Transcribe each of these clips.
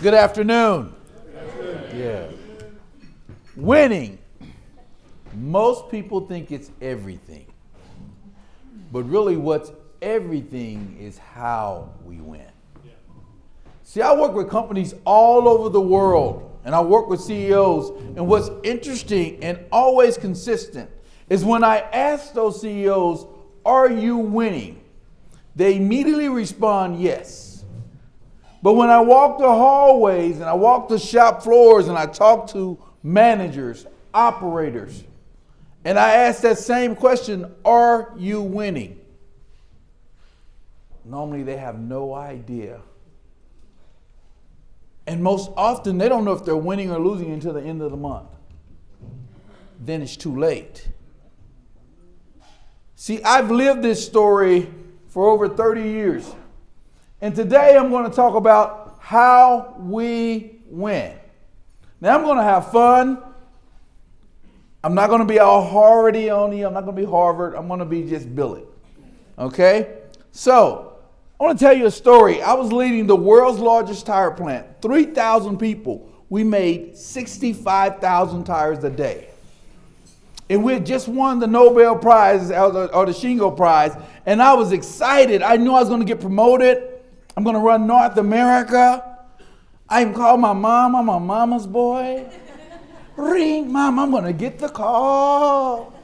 Good afternoon. Yeah. Winning. Most people think it's everything. But really what's everything is how we win. See, I work with companies all over the world, and I work with CEOs, and what's interesting and always consistent is when I ask those CEOs, are you winning? They immediately respond, yes. But when I walk the hallways and I walk the shop floors and I talk to managers, operators, and I ask that same question, are you winning? Normally they have no idea. And most often they don't know if they're winning or losing until the end of the month. Then it's too late. See, I've lived this story for over 30 years. And today I'm going to talk about how we win. Now I'm going to have fun. I'm not going to be all Harvard-y on you. I'm not going to be Harvard. I'm going to be just Billy. Okay? So, I want to tell you a story. I was leading the world's largest tire plant. 3,000 people. We made 65,000 tires a day. And we had just won the Nobel Prize or the Shingo Prize. And I was excited. I knew I was going to get promoted. I'm going to run North America. I even called my mom. I'm a mama's boy. Ring, Mom, I'm going to get the call.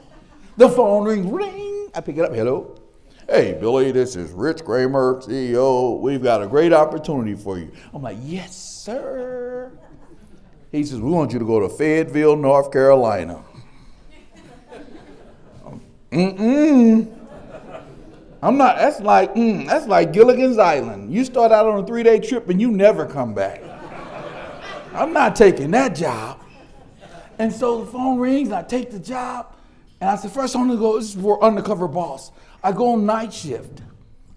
The phone rings, ring. I pick it up. Hello. Hey, Billy, this is Rich Kramer, CEO. We've got a great opportunity for you. I'm like, yes, sir. He says, we want you to go to Fayetteville, North Carolina. I'm not, that's like Gilligan's Island. You start out on a 3-day trip and you never come back. I'm not taking that job. And so the phone rings and I take the job. And I said, first I'm going to go, this is for undercover boss. I go on night shift.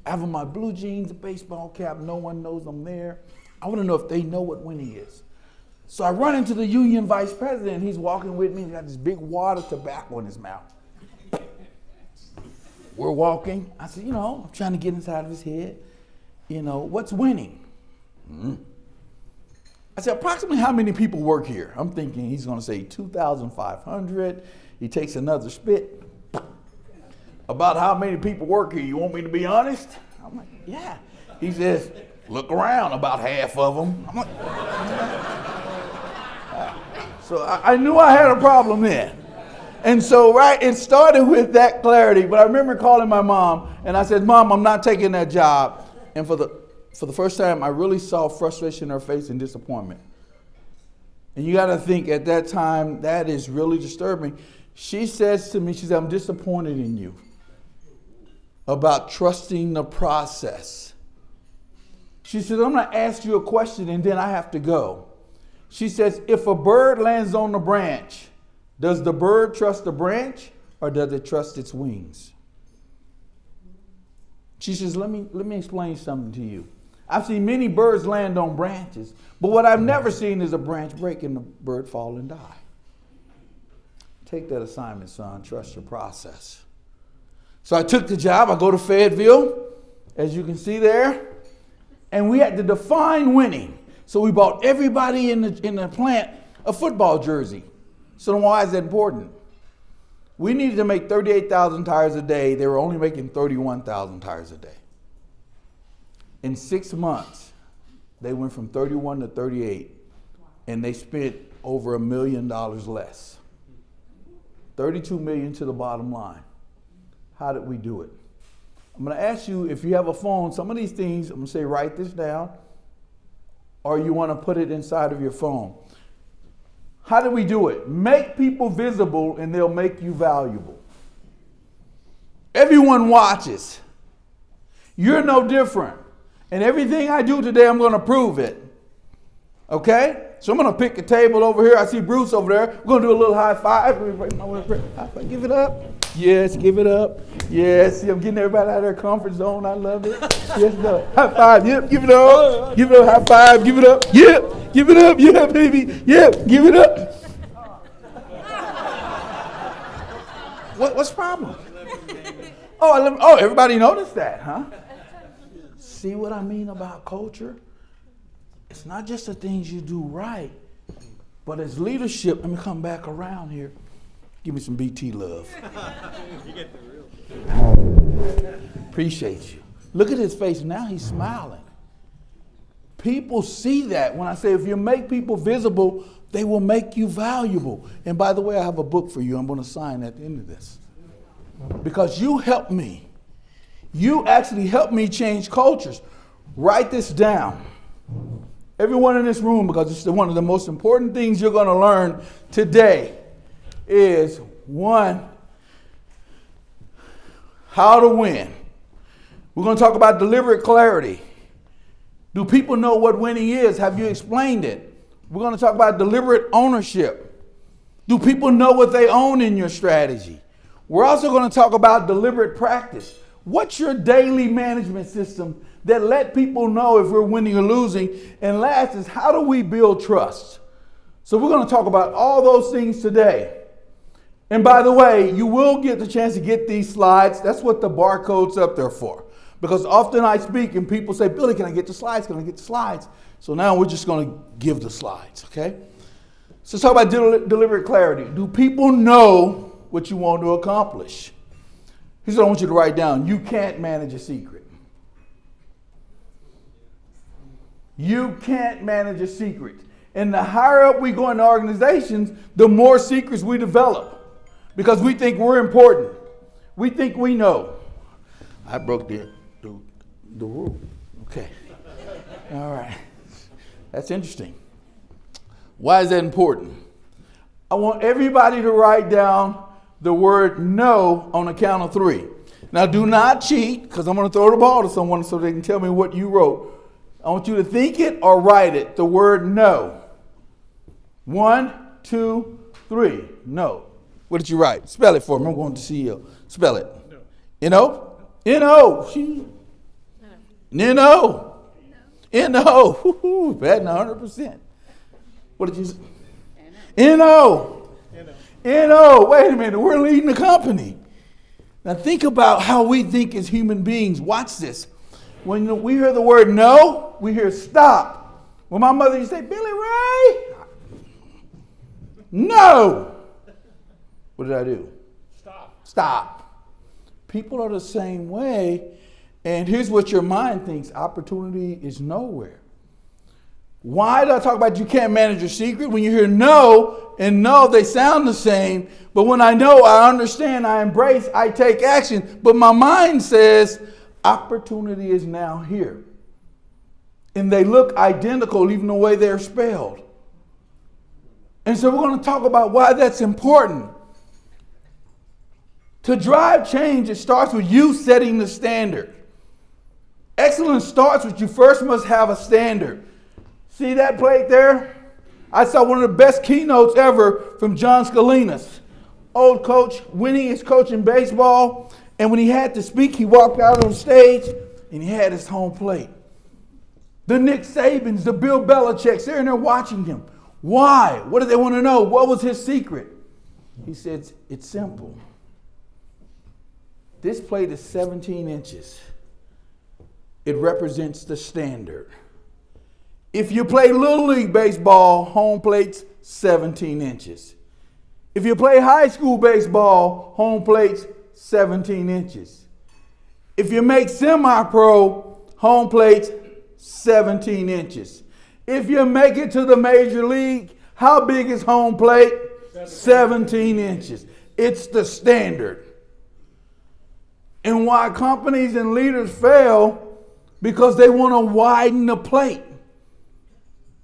I have on my blue jeans, a baseball cap. No one knows I'm there. I want to know if they know what winning is. So I run into the union vice president. He's walking with me. He's got this big wad of tobacco in his mouth. We're walking. I said, I'm trying to get inside of his head. What's winning? I said, approximately how many people work here? I'm thinking he's going to say 2,500. He takes another spit. About how many people work here? You want me to be honest? I'm like, yeah. He says, look around, about half of them. I'm like, so I knew I had a problem then. And so, it started with that clarity. But I remember calling my mom, and I said, Mom, I'm not taking that job. And for the first time, I really saw frustration in her face and disappointment. And you got to think, at that time, that is really disturbing. She says to me, she said, I'm disappointed in you about trusting the process. She said, I'm going to ask you a question, and then I have to go. She says, if a bird lands on the branch, does the bird trust the branch or does it trust its wings? She says, let me explain something to you. I've seen many birds land on branches, but what I've never seen is a branch break and the bird fall and die. Take that assignment, son. Trust your process. So I took the job. I go to Fayetteville, as you can see there, and we had to define winning. So we bought everybody in the plant a football jersey. So why is that important? We needed to make 38,000 tires a day. They were only making 31,000 tires a day. In 6 months, they went from 31 to 38, and they spent over $1 million less. 32 million to the bottom line. How did we do it? I'm going to ask you, if you have a phone, some of these things, I'm going to say write this down, or you want to put it inside of your phone. How do we do it? Make people visible and they'll make you valuable. Everyone watches. You're no different. And everything I do today, I'm going to prove it. Okay? So I'm going to pick a table over here. I see Bruce over there. We're going to do a little high five. High five. Give it up. Yes, give it up. Yes, see, I'm getting everybody out of their comfort zone. I love it. Yes, no. High five. Yep, give it up. Give it up. High five. Give it up. Yep, give it up. Yeah, baby. Yep, give it up. What's the problem? Oh, everybody noticed that, huh? See what I mean about culture? it's not just the things you do right, but as leadership, let me come back around here. Give me some BT love. You get the real. Appreciate you. Look at his face. Now he's smiling. People see that when I say if you make people visible, they will make you valuable. And by the way, I have a book for you. I'm going to sign at the end of this. Because you helped me. You actually helped me change cultures. Write this down. Everyone in this room, because it's one of the most important things you're going to learn today is, one, how to win. We're going to talk about deliberate clarity. Do people know what winning is? Have you explained it? We're going to talk about deliberate ownership. Do people know what they own in your strategy? We're also going to talk about deliberate practice. What's your daily management system that let people know if we're winning or losing? And last is, how do we build trust? So we're going to talk about all those things today. And by the way, you will get the chance to get these slides. That's what the barcode's up there for. Because often I speak and people say, Billy, can I get the slides? Can I get the slides? So now we're just going to give the slides, okay? So let's talk about deliberate clarity. Do people know what you want to accomplish? Here's what I want you to write down. You can't manage a secret. You can't manage a secret. And the higher up we go in organizations, the more secrets we develop. Because we think we're important. We think we know. I broke the rule. Okay. All right. That's interesting. Why is that important? I want everybody to write down the word no on the count of 3. Now do not cheat, because I'm going to throw the ball to someone so they can tell me what you wrote. I want you to think it or write it, the word no. 1, 2, 3. No. What did you write? Spell it for me. I'm going to CEO. Spell it. No. N-O? N-O. N-O. N-O. Batting 100%. What did you say? N-O. N-O. Wait a minute. We're leading the company. Now think about how we think as human beings. Watch this. When we hear the word no, we hear stop. When my mother used to say, Billy Ray, no. What did I do? Stop. People are the same way. And here's what your mind thinks. Opportunity is nowhere. Why do I talk about you can't manage your secret? When you hear no and no, they sound the same. But when I know, I understand, I embrace, I take action. But my mind says opportunity is now here. And they look identical even the way they're spelled. And so we're going to talk about why that's important. To drive change, it starts with you setting the standard. Excellence starts with you first must have a standard. See that plate there? I saw one of the best keynotes ever from John Scalinas, old coach, winningest coach in baseball. And when he had to speak, he walked out on stage and he had his home plate. The Nick Sabans, the Bill Belichicks, they're in there watching him. Why? What did they want to know? What was his secret? He said, it's simple. This plate is 17 inches. It represents the standard. If you play Little League baseball, home plate's 17 inches. If you play high school baseball, home plate's 17 inches. If you make semi-pro, home plate's 17 inches. If you make it to the major league, how big is home plate? 17 inches. It's the standard. And why companies and leaders fail? Because they want to widen the plate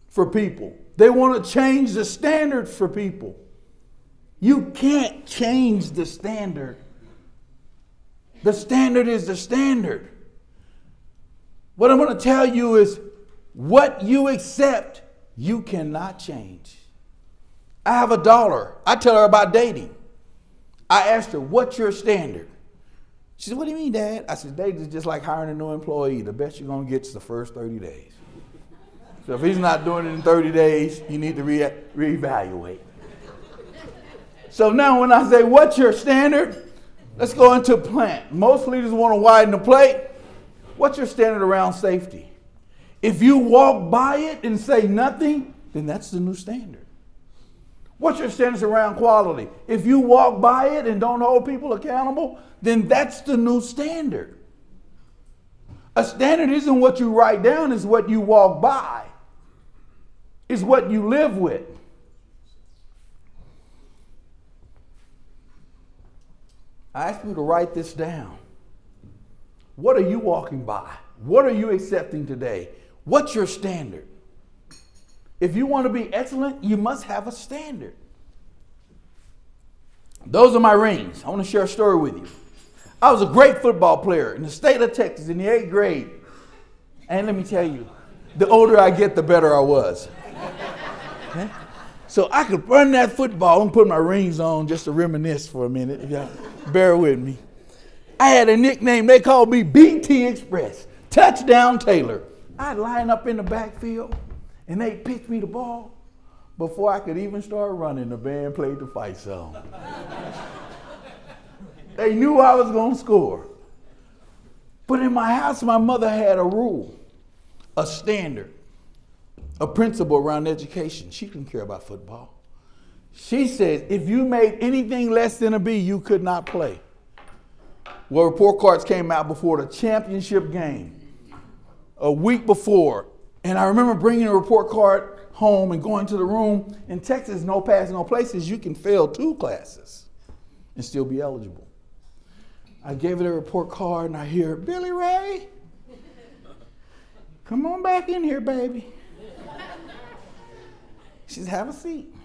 for people. They want to change the standard for people. You can't change the standard. The standard is the standard. What I'm going to tell you is what you accept, you cannot change. I have a daughter. I tell her about dating. I asked her, what's your standard? She said, what do you mean, Dad? I said, dating is just like hiring a new employee. The best you're going to get is the first 30 days. So if he's not doing it in 30 days, you need to reevaluate. So now when I say, what's your standard? Let's go into plant. Most leaders want to widen the plate. What's your standard around safety? If you walk by it and say nothing, then that's the new standard. What's your standards around quality? If you walk by it and don't hold people accountable, then that's the new standard. A standard isn't what you write down, it's what you walk by. It's what you live with. I ask you to write this down. What are you walking by? What are you accepting today? What's your standard? If you want to be excellent, you must have a standard. Those are my rings. I want to share a story with you. I was a great football player in the state of Texas in the 8th grade. And let me tell you, the older I get, the better I was. Okay? So I could run that football and put my rings on just to reminisce for a minute. If y'all bear with me. I had a nickname. They called me BT Express, Touchdown Taylor. I'd line up in the backfield and they'd pitch me the ball. Before I could even start running, the band played the fight song. They knew I was going to score. But in my house, my mother had a rule, a standard, a principle around education. She didn't care about football. She said, if you made anything less than a B, you could not play. Well, report cards came out before the championship game, a week before. And I remember bringing a report card home and going to the room. In Texas, no passing, no places. You can fail 2 classes and still be eligible. I gave it a report card and I hear, Billy Ray, come on back in here, baby. She says, have a seat.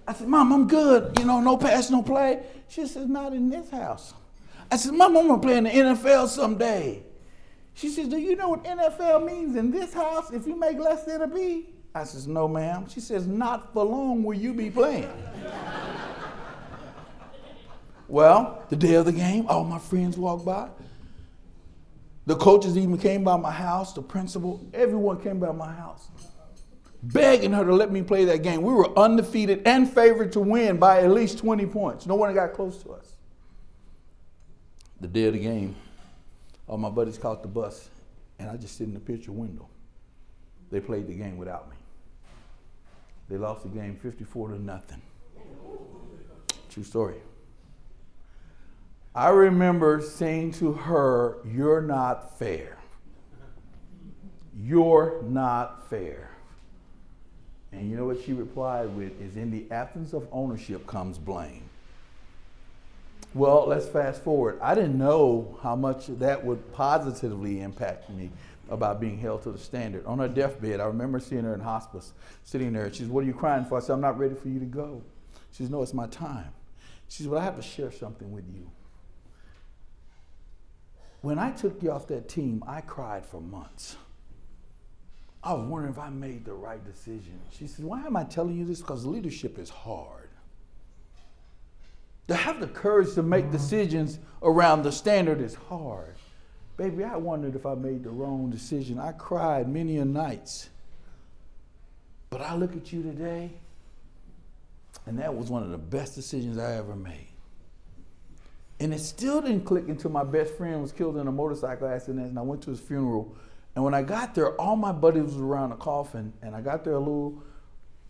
I said, Mom, I'm good. You know, no pass, no play. She says, not in this house. I said, Mom, I'm going to play in the NFL someday. She says, do you know what NFL means in this house if you make less than a B? I says, no, ma'am. She says, not for long will you be playing. Well, the day of the game, all my friends walked by. The coaches even came by my house, the principal, everyone came by my house, begging her to let me play that game. We were undefeated and favored to win by at least 20 points. No one got close to us. The day of the game, all my buddies caught the bus, and I just sit in the picture window. They played the game without me. They lost the game 54-0. True story. I remember saying to her, you're not fair. You're not fair. And you know what she replied with is, in the absence of ownership comes blame. Well, let's fast forward. I didn't know how much that would positively impact me about being held to the standard. On her deathbed, I remember seeing her in hospice, sitting there. She says, what are you crying for? I said, I'm not ready for you to go. She says, no, it's my time. She says, well, I have to share something with you. When I took you off that team, I cried for months. I was wondering if I made the right decision. She said, why am I telling you this? Because leadership is hard. To have the courage to make decisions around the standard is hard. Baby, I wondered if I made the wrong decision. I cried many a nights. But I look at you today, and that was one of the best decisions I ever made. And it still didn't click until my best friend was killed in a motorcycle accident, and I went to his funeral. And when I got there, all my buddies was around the coffin, and I got there a little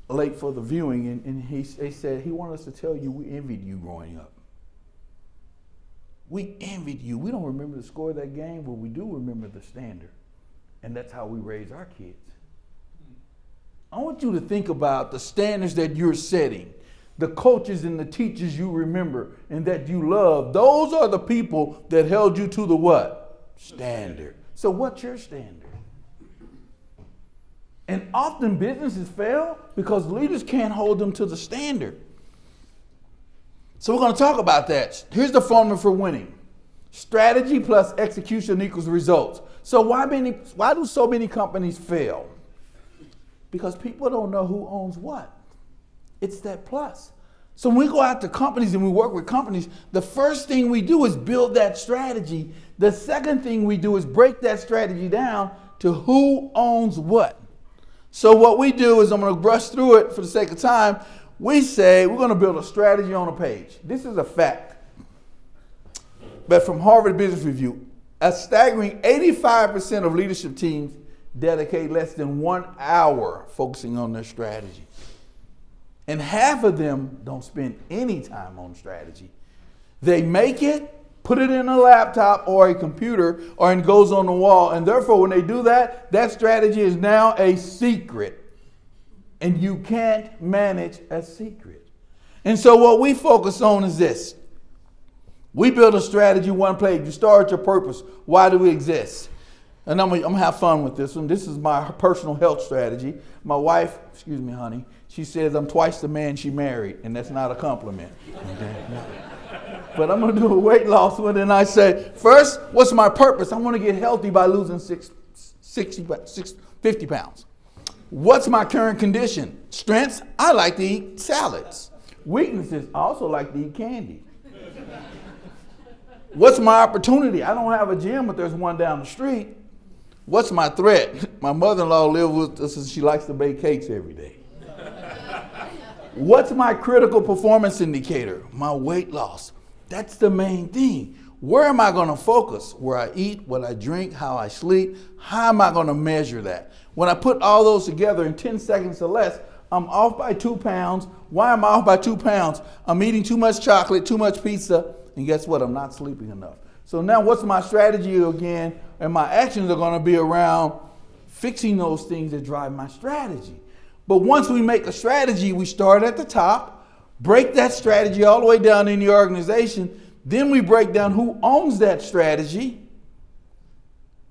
late for the viewing, and they said, he wanted us to tell you we envied you growing up. We envied you. We don't remember the score of that game, but we do remember the standard. And that's how we raise our kids. I want you to think about the standards that you're setting, the coaches and the teachers you remember and that you love. Those are the people that held you to the what? Standard. So what's your standard? And often businesses fail because leaders can't hold them to the standard. So we're going to talk about that. Here's the formula for winning. Strategy plus execution equals results. So why do so many companies fail? Because people don't know who owns what. It's that plus. So when we go out to companies and we work with companies, the first thing we do is build that strategy. The second thing we do is break that strategy down to who owns what. So what we do is, I'm going to brush through it for the sake of time. We say we're going to build a strategy on a page. This is a fact. But from Harvard Business Review, a staggering 85% of leadership teams dedicate less than 1 hour focusing on their strategy. And half of them don't spend any time on strategy. They make it, put it in a laptop or a computer, or it goes on the wall. And therefore, when they do that, that strategy is now a secret. And you can't manage a secret. And so what we focus on is this. We build a strategy, one page. You start your purpose. Why do we exist? And I'm gonna have fun with this one. This is my personal health strategy. My wife, excuse me, honey, she says I'm twice the man she married, and that's not a compliment. Okay? But I'm gonna do a weight loss one, and I say, first, what's my purpose? I want to get healthy by losing 50 pounds. What's my current condition? Strengths, I like to eat salads. Weaknesses, I also like to eat candy. What's my opportunity? I don't have a gym, but there's one down the street. What's my threat? My mother-in-law lives with us and she likes to bake cakes every day. What's my critical performance indicator? My weight loss. That's the main thing. Where am I going to focus? Where I eat, what I drink, how I sleep. How am I going to measure that? When I put all those together in 10 seconds or less, I'm off by 2 pounds. Why am I off by 2 pounds? I'm eating too much chocolate, too much pizza, and guess what? I'm not sleeping enough. So now what's my strategy again? And my actions are going to be around fixing those things that drive my strategy. But once we make a strategy, we start at the top, break that strategy all the way down in the organization. Then we break down who owns that strategy.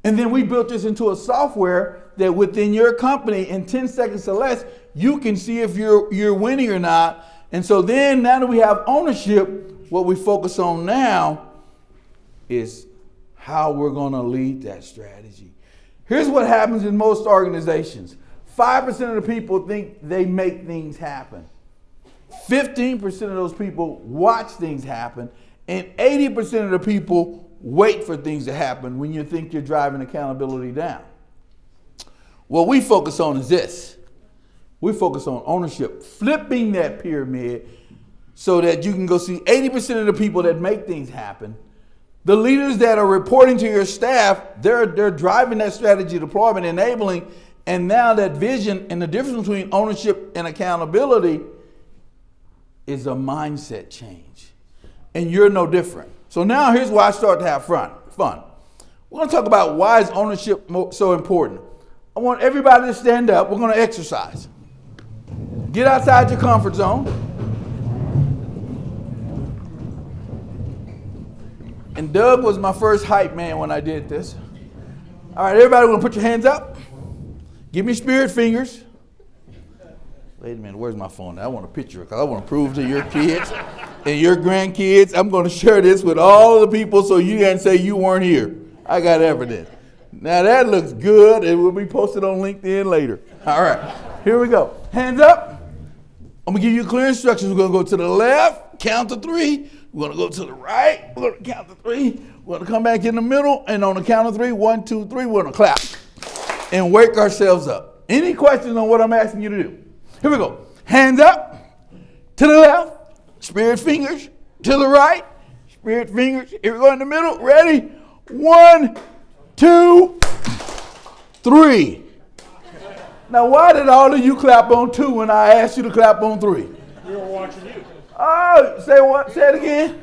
And then we built this into a software that within your company in 10 seconds or less, you can see if you're winning or not. And so then now that we have ownership, what we focus on now is how we're going to lead that strategy. Here's what happens in most organizations. 5% of the people think they make things happen. 15% of those people watch things happen. And 80% of the people wait for things to happen when you think you're driving accountability down. What we focus on is this. We focus on ownership, flipping that pyramid so that you can go see 80% of the people that make things happen. The leaders that are reporting to your staff, they're driving that strategy deployment, enabling, and now that vision and the difference between ownership and accountability is a mindset change. And you're no different. So now here's why I start to have fun. We're going to talk about why is ownership so important. I want everybody to stand up. We're going to exercise. Get outside your comfort zone. And Doug was my first hype man when I did this. All right, everybody, want to put your hands up. Give me spirit fingers. Wait a minute, where's my phone? I want a picture because I want to prove to your kids and your grandkids. I'm going to share this with all the people so you can say you weren't here. I got evidence. Now that looks good. It will be posted on LinkedIn later. All right, here we go. Hands up. I'm going to give you clear instructions. We're going to go to the left, count to 3. We're going to go to the right. We're going to count to 3. We're going to come back in the middle. And on the count of 3, 1, 2, 3, we're going to clap and wake ourselves up. Any questions on what I'm asking you to do? Here we go. Hands up. To the left. Spirit fingers. To the right. Spirit fingers. Here we go in the middle. Ready? 1, 2, 3. Now, why did all of you clap on 2 when I asked you to clap on 3? We were watching you. Oh, say what? Say it again.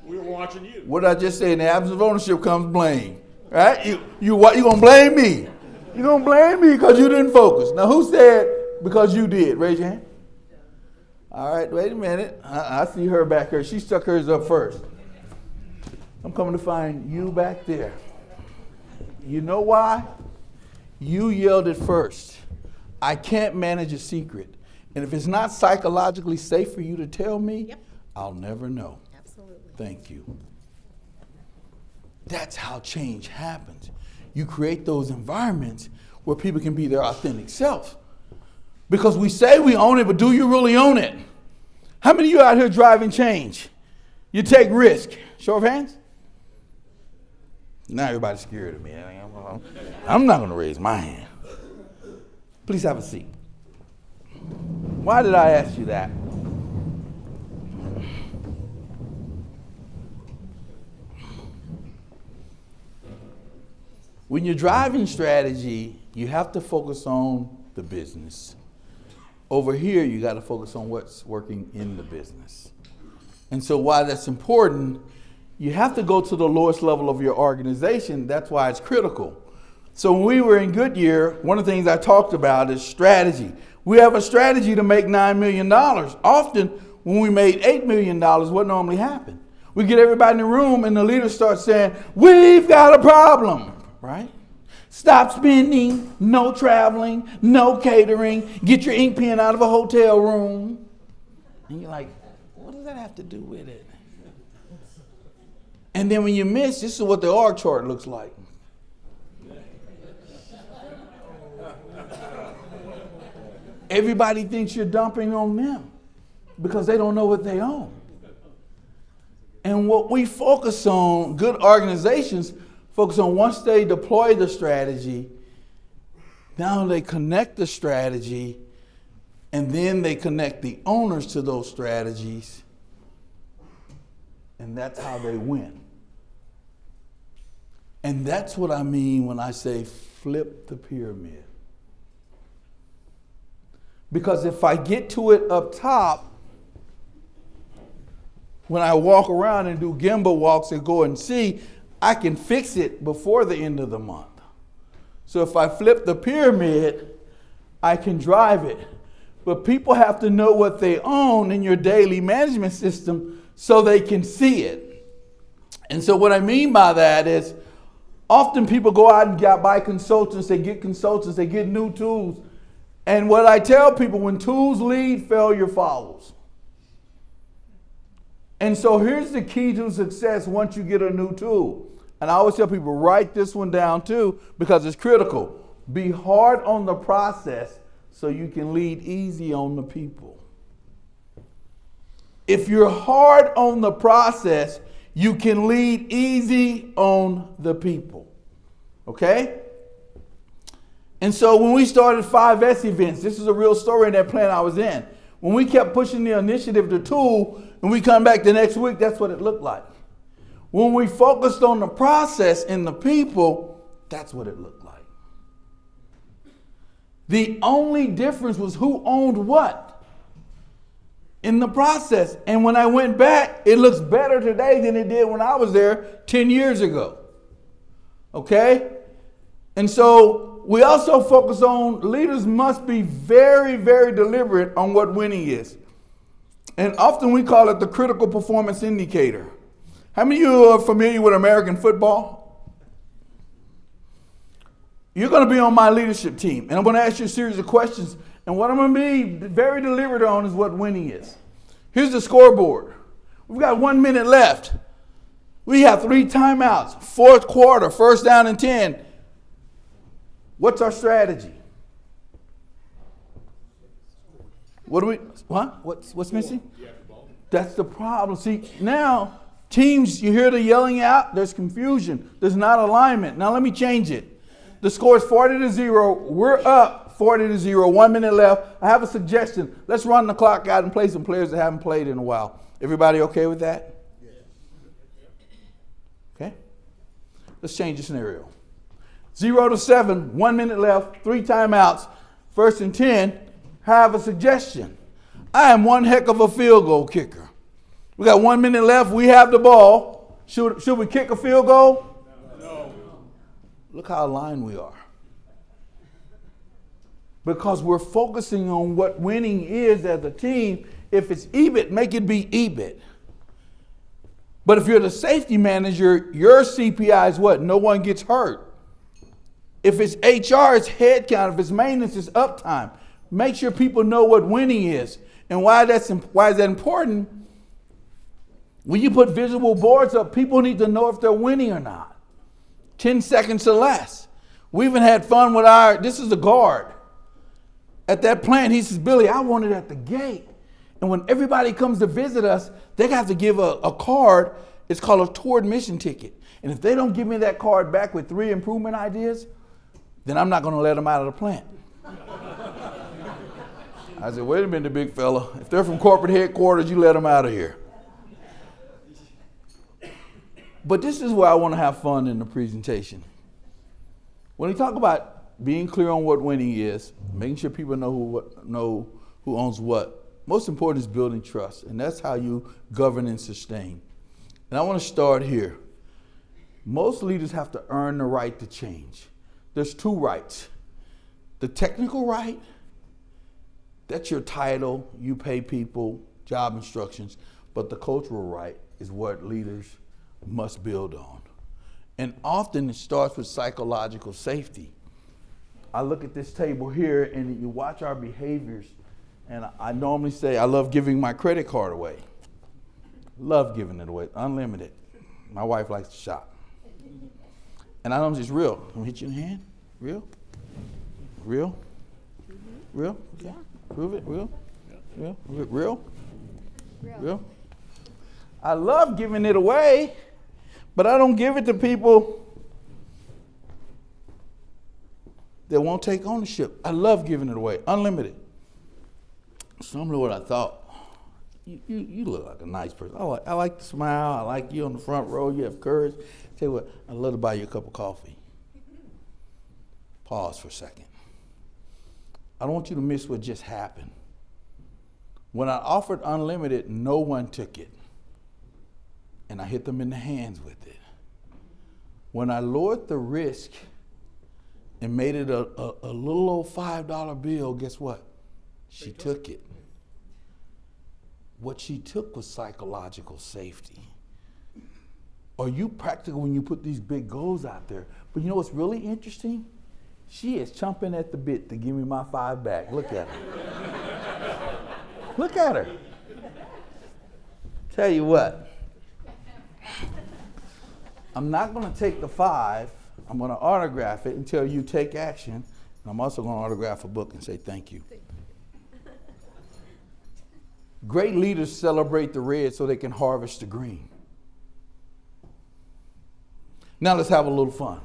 We were watching you. What did I just say? In the absence of ownership comes blame. Right? You gonna blame me? You gonna blame me because you didn't focus. Now, who said because you did? Raise your hand. All right, wait a minute. I see her back here. She stuck hers up first. I'm coming to find you back there. You know why? You yelled it first. I can't manage a secret. And if it's not psychologically safe for you to tell me, Yep. I'll never know. Absolutely. Thank you. That's how change happens. You create those environments where people can be their authentic self. Because we say we own it, but do you really own it? How many of you out here driving change? You take risk. Show of hands. Now everybody's scared of me. I'm not going to raise my hand. Please have a seat. Why did I ask you that? When you're driving strategy, you have to focus on the business. Over here, you got to focus on what's working in the business. And so why that's important, you have to go to the lowest level of your organization. That's why it's critical. So when we were in Goodyear, one of the things I talked about is strategy. We have a strategy to make $9 million. Often, when we made $8 million, what normally happened? We get everybody in the room and the leader starts saying, we've got a problem, right? Stop spending, no traveling, no catering, get your ink pen out of a hotel room. And you're like, what does that have to do with it? And then when you miss, this is what the org chart looks like. Everybody thinks you're dumping on them because they don't know what they own. And what we focus on, good organizations focus on once they deploy the strategy, now they connect the strategy, and then they connect the owners to those strategies, and that's how they win. And that's what I mean when I say flip the pyramid. Because if I get to it up top, when I walk around and do Gemba walks and go and see, I can fix it before the end of the month. So if I flip the pyramid, I can drive it. But people have to know what they own in your daily management system so they can see it. And so what I mean by that is often people go out and buy consultants, they get new tools. And what I tell people, when tools lead, failure follows. And so here's the key to success once you get a new tool. And I always tell people, write this one down too, because it's critical. Be hard on the process so you can lead easy on the people. If you're hard on the process, you can lead easy on the people. Okay? And so when we started 5S events, this is a real story in that plan I was in. When we kept pushing the initiative, the tool, and we come back the next week, that's what it looked like. When we focused on the process and the people, that's what it looked like. The only difference was who owned what in the process. And when I went back, it looks better today than it did when I was there 10 years ago. Okay? And so we also focus on leaders must be very, very deliberate on what winning is. And often we call it the critical performance indicator. How many of you are familiar with American football? You're going to be on my leadership team, and I'm going to ask you a series of questions. And what I'm going to be very deliberate on is what winning is. Here's the scoreboard. We've got 1 minute left. We have 3 timeouts, fourth quarter, first down and 10. What's our strategy? What's missing? That's the problem. See, now teams, you hear the yelling out, there's confusion. There's not alignment. Now let me change it. The score is 40-0. We're up 40-0. 1 minute left. I have a suggestion. Let's run the clock out and play some players that haven't played in a while. Everybody okay with that? Okay. Let's change the scenario. 0-7, 1 minute left, 3 timeouts, first and 10. Have a suggestion. I am one heck of a field goal kicker. We got 1 minute left. We have the ball. Should we kick a field goal? No. Look how aligned we are. Because we're focusing on what winning is as a team. If it's EBIT, make it be EBIT. But if you're the safety manager, your CPI is what? No one gets hurt. If it's HR, it's head count. If it's maintenance, it's uptime. Make sure people know what winning is. And why is that important? When you put visual boards up, people need to know if they're winning or not. 10 seconds or less. We even had fun with this is the guard. At that plant, he says, Billy, I want it at the gate. And when everybody comes to visit us, they have to give a card. It's called a tour admission ticket. And if they don't give me that card back with 3 improvement ideas, then I'm not going to let them out of the plant. I said, wait a minute, big fella. If they're from corporate headquarters, you let them out of here. But this is where I want to have fun in the presentation. When we talk about being clear on what winning is, making sure people know who owns what. Most important is building trust, and that's how you govern and sustain. And I want to start here. Most leaders have to earn the right to change. There's two rights. The technical right, that's your title, you pay people, job instructions, but the cultural right is what leaders must build on. And often it starts with psychological safety. I look at this table here and you watch our behaviors, and I normally say I love giving my credit card away. Love giving it away, unlimited. My wife likes to shop. And I know it's real. I'm gonna hit you in the hand. Real? Real? Real? Okay. Yeah. Prove it. Real? Real? Real? Real. Real? I love giving it away, but I don't give it to people that won't take ownership. I love giving it away, unlimited. So I'm what I thought. You look like a nice person. I like to smile. I like you on the front row. You have courage. Tell you what, I'd love to buy you a cup of coffee. Pause for a second. I don't want you to miss what just happened. When I offered unlimited, no one took it. And I hit them in the hands with it. When I lowered the risk and made it a little old $5 bill, guess what? She took it. What she took was psychological safety. Are you practical when you put these big goals out there? But you know what's really interesting? She is chomping at the bit to give me my $5 back. Look at her. Look at her. Tell you what. I'm not going to take the $5. I'm going to autograph it until you take action. And I'm also going to autograph a book and say thank you. Great leaders celebrate the red so they can harvest the green. Now let's have a little fun.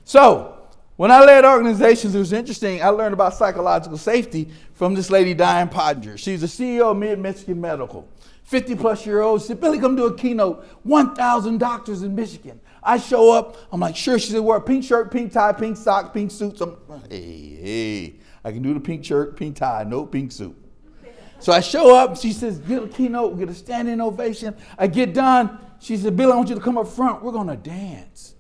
So, when I led organizations, it was interesting. I learned about psychological safety from this lady, Diane Pottinger. She's the CEO of Mid-Michigan Medical. 50-plus-year-old. She said, Billy, come do a keynote. 1,000 doctors in Michigan. I show up. I'm like, sure. She said, wear a pink shirt, pink tie, pink socks, pink suits. I'm, hey, I can do the pink shirt, pink tie, no pink suit. So I show up. She says, get a keynote, get a standing ovation. I get done. She said, Billy, I want you to come up front. We're going to dance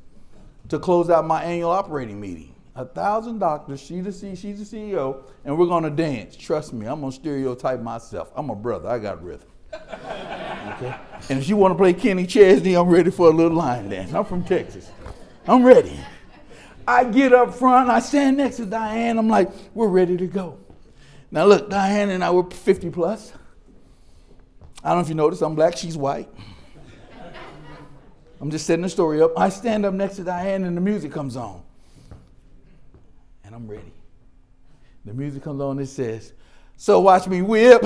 to close out my annual operating meeting. 1,000 doctors, she's the CEO, and we're going to dance. Trust me, I'm going to stereotype myself. I'm a brother. I got rhythm. Okay? And if you want to play Kenny Chesney, I'm ready for a little line dance. I'm from Texas. I'm ready. I get up front. I stand next to Diane. I'm like, we're ready to go. Now, look, Diane and I were 50 plus. I don't know if you noticed, I'm black, she's white. I'm just setting the story up. I stand up next to Diane and the music comes on. And I'm ready. The music comes on and it says, so watch me whip,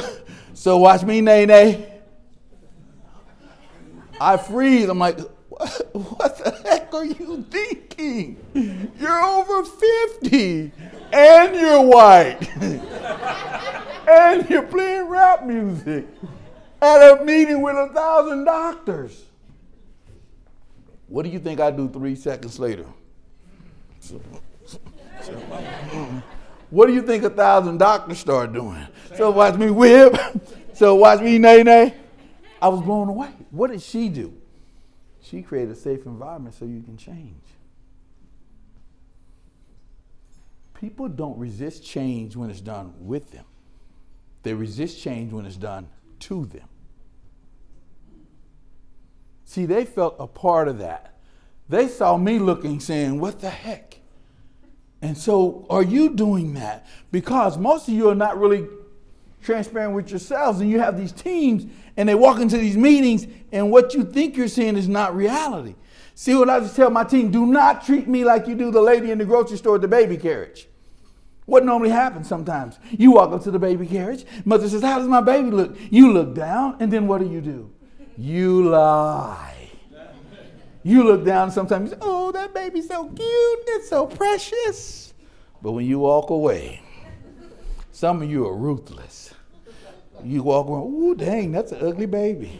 so watch me nay-nay. I freeze. I'm like, what the heck are you thinking? You're over 50 and you're white and you're playing rap music at a meeting with 1,000 doctors. What do you think I do 3 seconds later? What do you think 1,000 doctors start doing? So watch me whip, so watch me nay-nay. I was blown away. What did she do? She created a safe environment so you can change. People don't resist change when it's done with them. They resist change when it's done to them. See, they felt a part of that. They saw me looking, saying, what the heck? And so are you doing that? Because most of you are not really transparent with yourselves, and you have these teams, and they walk into these meetings, and what you think you're seeing is not reality. See, what I just tell my team, do not treat me like you do the lady in the grocery store at the baby carriage. What normally happens sometimes? You walk up to the baby carriage, mother says, how does my baby look? You look down, and then what do? You lie. You look down and sometimes you say, oh, that baby's so cute, it's so precious. But when you walk away, some of you are ruthless. You walk around, ooh, dang, that's an ugly baby.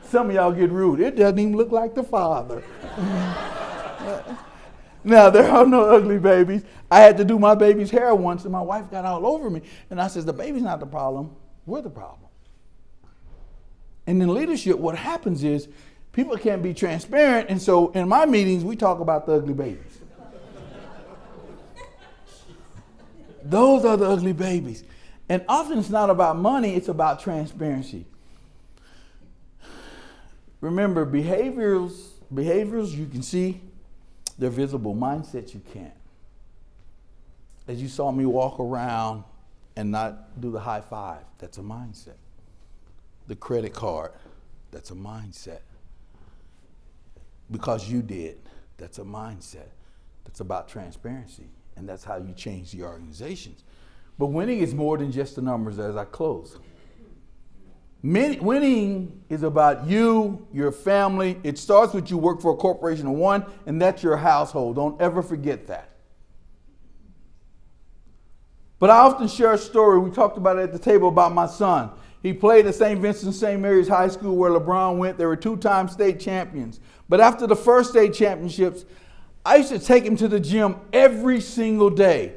Some of y'all get rude. It doesn't even look like the father. No, there are no ugly babies. I had to do my baby's hair once, and my wife got all over me. And I says, the baby's not the problem. We're the problem. And in leadership, what happens is people can't be transparent. And so in my meetings, we talk about the ugly babies. Those are the ugly babies. And often it's not about money, it's about transparency. Remember, behaviors you can see, they're visible. Mindsets you can't. As you saw me walk around and not do the high five, that's a mindset. The credit card, that's a mindset. Because you did, that's a mindset. That's about transparency. And that's how you change the organizations. But winning is more than just the numbers as I close. Winning is about you, your family. It starts with you work for a corporation of one, and that's your household. Don't ever forget that. But I often share a story. We talked about it at the table about my son. He played at St. Vincent St. Mary's High School where LeBron went. They were 2-time state champions. But after the first state championships, I used to take him to the gym every single day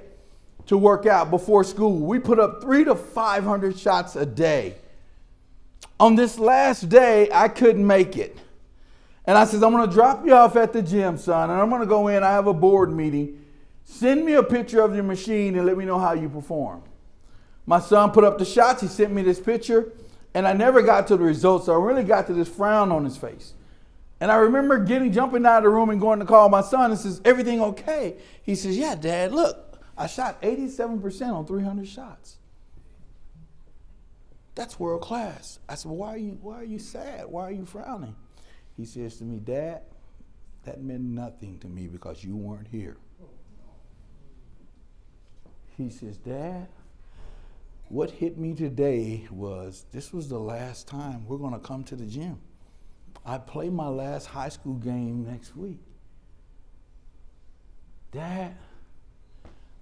to work out before school. We put up 300 to 500 shots a day. On this last day, I couldn't make it. And I said, I'm going to drop you off at the gym, son, and I'm going to go in. I have a board meeting. Send me a picture of your machine and let me know how you perform. My son put up the shots. He sent me this picture, and I never got to the results. So I really got to this frown on his face. And I remember jumping out of the room and going to call my son and says, everything okay? He says, yeah, Dad, look, I shot 87% on 300 shots. That's world class. I said, well, why are you sad? Why are you frowning? He says to me, Dad, that meant nothing to me because you weren't here. He says, Dad, what hit me today was this was the last time we're going to come to the gym. I play my last high school game next week. Dad,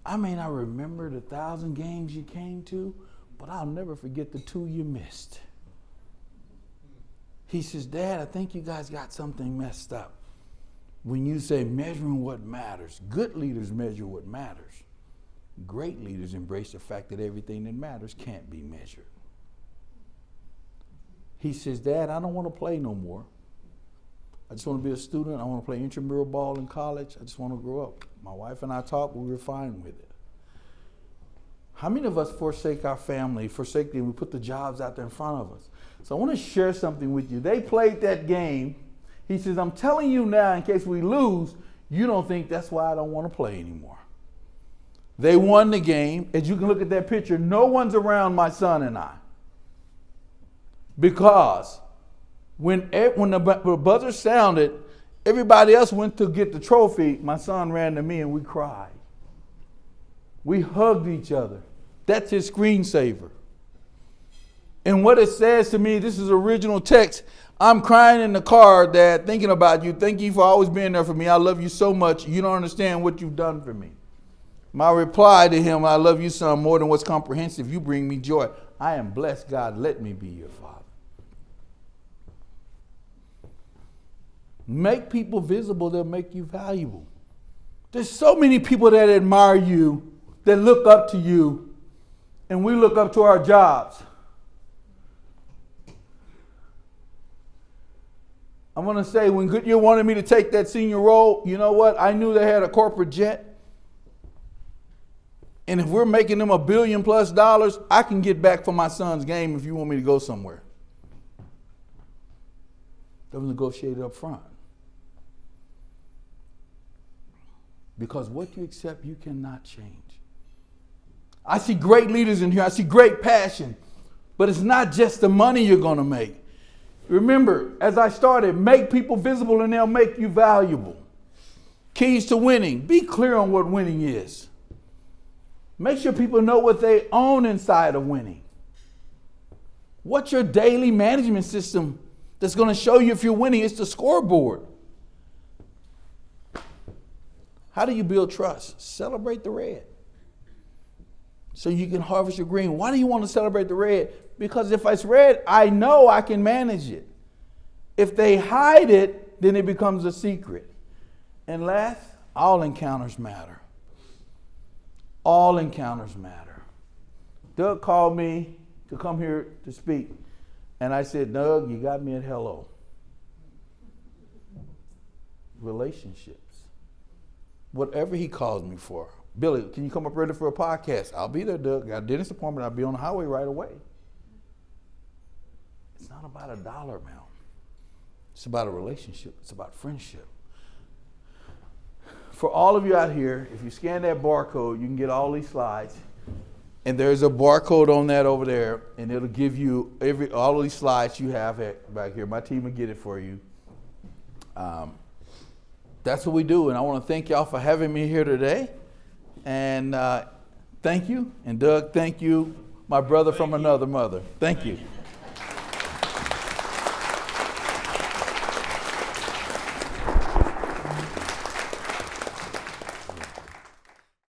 I may not remember the 1,000 games you came to, but I'll never forget the 2 you missed. He says, Dad, I think you guys got something messed up. When you say measuring what matters, good leaders measure what matters. Great leaders embrace the fact that everything that matters can't be measured. He says, Dad, I don't want to play no more. I just want to be a student. I want to play intramural ball in college. I just want to grow up. My wife and I talked. We were fine with it. How many of us forsake our family, forsake them, we put the jobs out there in front of us? So I want to share something with you. They played that game. He says, I'm telling you now, in case we lose, you don't think that's why I don't want to play anymore. They won the game. As you can look at that picture, no one's around my son and I. Because when the buzzer sounded, everybody else went to get the trophy. My son ran to me and we cried. We hugged each other. That's his screensaver. And what it says to me, this is original text. I'm crying in the car, Dad, thinking about you. Thank you for always being there for me. I love you so much. You don't understand what you've done for me. My reply to him, I love you, son, more than what's comprehensive. You bring me joy. I am blessed, God. Let me be your father. Make people visible, they'll make you valuable. There's so many people that admire you, that look up to you, and we look up to our jobs. I'm going to say, when Goodyear wanted me to take that senior role, you know what? I knew they had a corporate jet. And if we're making them $1 billion plus, I can get back for my son's game if you want me to go somewhere. That was negotiated up front. Because what you accept, you cannot change. I see great leaders in here. I see great passion. But it's not just the money you're going to make. Remember, as I started, make people visible and they'll make you valuable. Keys to winning. Be clear on what winning is. Make sure people know what they own inside of winning. What's your daily management system that's going to show you if you're winning? It's the scoreboard. How do you build trust? Celebrate the red so you can harvest your green. Why do you want to celebrate the red? Because if it's red, I know I can manage it. If they hide it, then it becomes a secret. And last, All encounters matter. All encounters matter. Doug called me to come here to speak. And I said, Doug, you got me at hello. Relationships. Whatever he calls me for. Billy, can you come up ready for a podcast? I'll be there, Doug. Got a dentist appointment. I'll be on the highway right away. It's not about a dollar amount. It's about a relationship. It's about friendship. For all of you out here, if you scan that barcode, you can get all these slides. And there's a barcode on that over there, and it'll give you all of these slides you have back here. My team will get it for you. That's what we do, and I want to thank y'all for having me here today. And thank you. And Doug, thank you, my brother from another mother. Thank you.